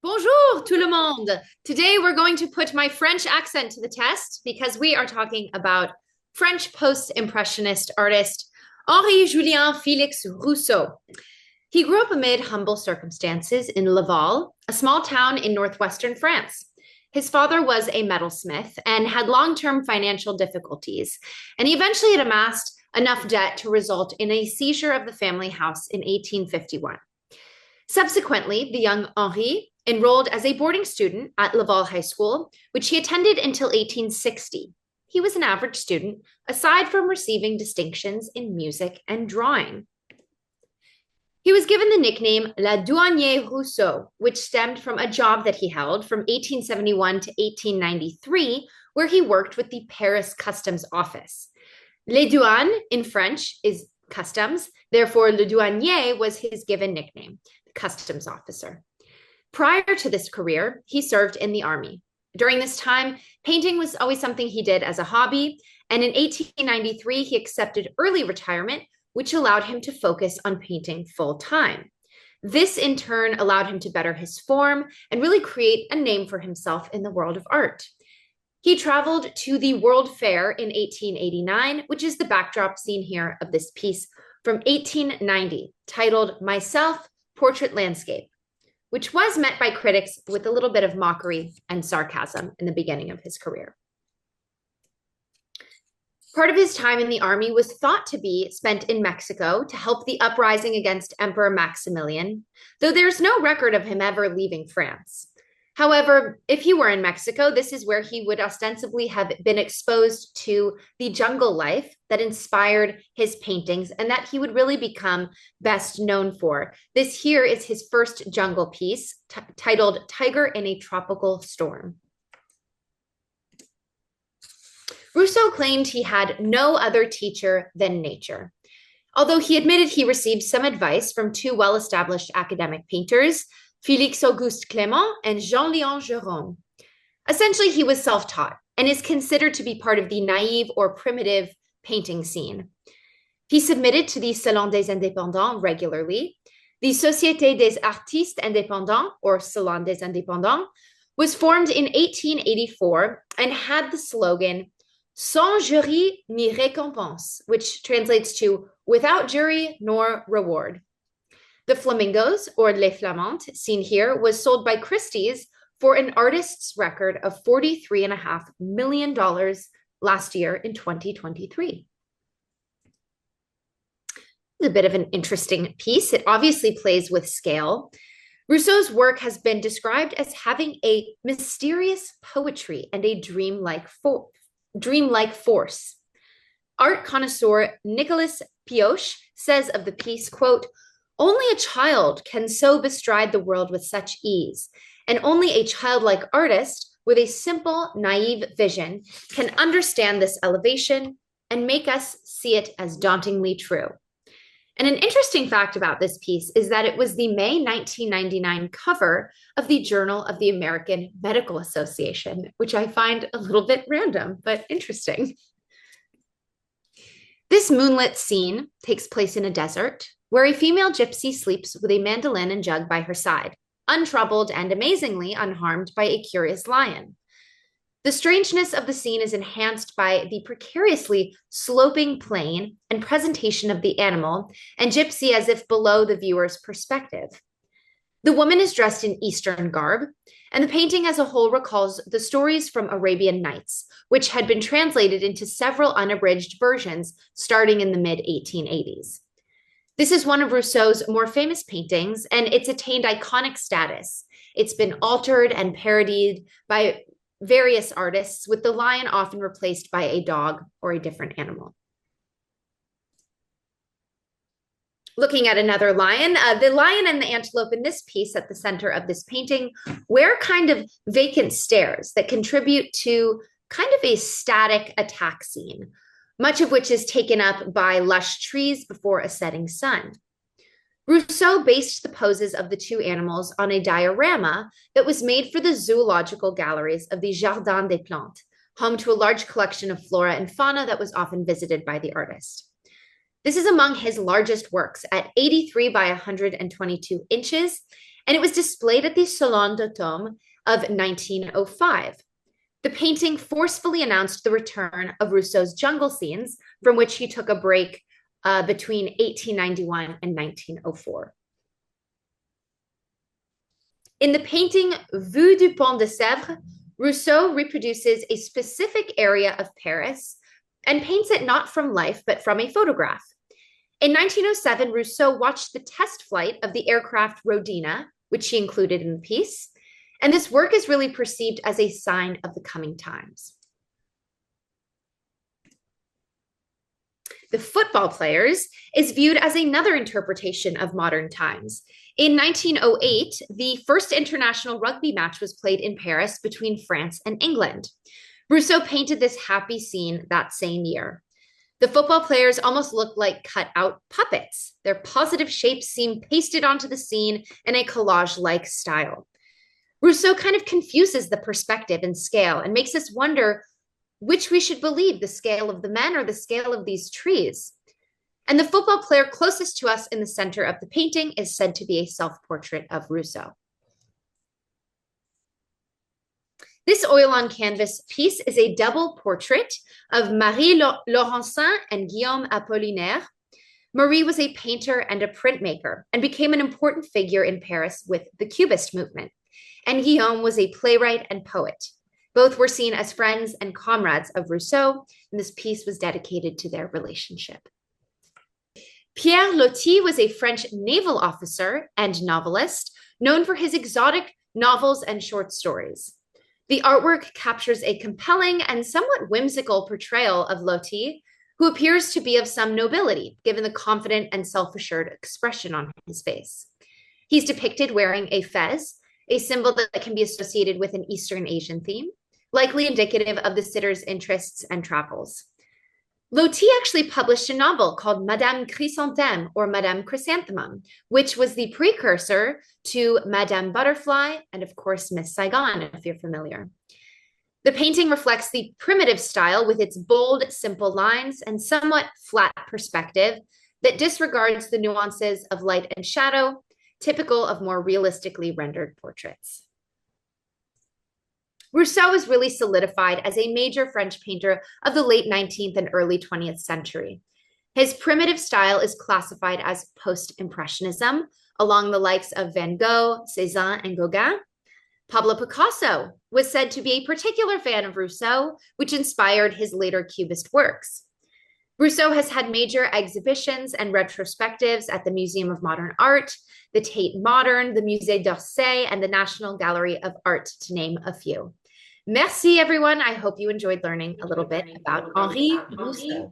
Bonjour tout le monde. Today we're going to put my French accent to the test because we are talking about French Post-Impressionist artist Henri-Julien Félix Rousseau. He grew up amid humble circumstances in Laval, a small town in northwestern France. His father was a metalsmith and had long-term financial difficulties, and he eventually had amassed enough debt to result in a seizure of the family house in 1851. Subsequently, the young Henri enrolled as a boarding student at Laval High School, which he attended until 1860. He was an average student, aside from receiving distinctions in music and drawing. He was given the nickname La Douanier Rousseau, which stemmed from a job that he held from 1871 to 1893, where he worked with the Paris Customs Office. Les douanes in French is customs, therefore Le Douanier was his given nickname, the customs officer. Prior to this career, he served in the army. During this time, painting was always something he did as a hobby, and in 1893, he accepted early retirement, which allowed him to focus on painting full-time. This, in turn, allowed him to better his form and really create a name for himself in the world of art. He traveled to the World Fair in 1889, which is the backdrop seen here of this piece from 1890, titled Myself, Portrait Landscape, which was met by critics with a little bit of mockery and sarcasm in the beginning of his career. Part of his time in the army was thought to be spent in Mexico to help the uprising against Emperor Maximilian, though there's no record of him ever leaving France. However, if he were in Mexico, this is where he would ostensibly have been exposed to the jungle life that inspired his paintings and that he would really become best known for. This here is his first jungle piece titled Tiger in a Tropical Storm. Rousseau claimed he had no other teacher than nature. Although he admitted he received some advice from two well-established academic painters, Félix-Auguste Clément and Jean-Léon Gérôme. Essentially, he was self-taught and is considered to be part of the naive or primitive painting scene. He submitted to the Salon des Indépendants regularly. The Société des Artistes Indépendants, or Salon des Indépendants, was formed in 1884 and had the slogan, Sans jury ni récompense, which translates to without jury nor reward. The flamingos, or Les Flamantes, seen here, was sold by Christie's for an artist's record of $43.5 million last year in 2023. It's a bit of an interesting piece. It obviously plays with scale. Rousseau's work has been described as having a mysterious poetry and a dreamlike force. Art connoisseur Nicolas Pioche says of the piece, quote, only a child can so bestride the world with such ease, and only a childlike artist with a simple, naive vision can understand this elevation and make us see it as dauntingly true. And an interesting fact about this piece is that it was the May 1999 cover of the Journal of the American Medical Association, which I find a little bit random, but interesting. This moonlit scene takes place in a desert, where a female gypsy sleeps with a mandolin and jug by her side, untroubled and amazingly unharmed by a curious lion. The strangeness of the scene is enhanced by the precariously sloping plane and presentation of the animal and gypsy as if below the viewer's perspective. The woman is dressed in Eastern garb, and the painting as a whole recalls the stories from Arabian Nights, which had been translated into several unabridged versions starting in the mid-1880s. This is one of Rousseau's more famous paintings, and it's attained iconic status. It's been altered and parodied by various artists, with the lion often replaced by a dog or a different animal. Looking at another lion, the lion and the antelope in this piece at the center of this painting wear kind of vacant stares that contribute to kind of a static attack scene, much of which is taken up by lush trees before a setting sun. Rousseau based the poses of the two animals on a diorama that was made for the zoological galleries of the Jardin des Plantes, home to a large collection of flora and fauna that was often visited by the artist. This is among his largest works at 83 by 122 inches, and it was displayed at the Salon d'Automne of 1905. The painting forcefully announced the return of Rousseau's jungle scenes, from which he took a break between 1891 and 1904. In the painting Vue du Pont de Sèvres, Rousseau reproduces a specific area of Paris and paints it not from life, but from a photograph. In 1907, Rousseau watched the test flight of the aircraft Rodina, which he included in the piece, and this work is really perceived as a sign of the coming times. The Football Players is viewed as another interpretation of modern times. In 1908, the first international rugby match was played in Paris between France and England. Rousseau painted this happy scene that same year. The football players almost look like cut-out puppets. Their positive shapes seem pasted onto the scene in a collage-like style. Rousseau kind of confuses the perspective and scale and makes us wonder which we should believe, the scale of the men or the scale of these trees. And the football player closest to us in the center of the painting is said to be a self-portrait of Rousseau. This oil on canvas piece is a double portrait of Marie Laurencin and Guillaume Apollinaire. Marie was a painter and a printmaker and became an important figure in Paris with the Cubist movement. And Guillaume was a playwright and poet. Both were seen as friends and comrades of Rousseau, and this piece was dedicated to their relationship. Pierre Loti was a French naval officer and novelist, known for his exotic novels and short stories. The artwork captures a compelling and somewhat whimsical portrayal of Loti, who appears to be of some nobility, given the confident and self-assured expression on his face. He's depicted wearing a fez, a symbol that can be associated with an Eastern Asian theme, likely indicative of the sitter's interests and travels. Loti actually published a novel called Madame Chrysanthème or Madame Chrysanthemum, which was the precursor to Madame Butterfly and, of course, Miss Saigon, if you're familiar. The painting reflects the primitive style with its bold, simple lines and somewhat flat perspective that disregards the nuances of light and shadow, typical of more realistically rendered portraits. Rousseau is really solidified as a major French painter of the late 19th and early 20th century. His primitive style is classified as Post-Impressionism, along the likes of Van Gogh, Cézanne, and Gauguin. Pablo Picasso was said to be a particular fan of Rousseau, which inspired his later Cubist works. Rousseau has had major exhibitions and retrospectives at the Museum of Modern Art, the Tate Modern, the Musée d'Orsay, and the National Gallery of Art, to name a few. Merci, everyone. I hope you enjoyed learning a little bit about Henri Rousseau.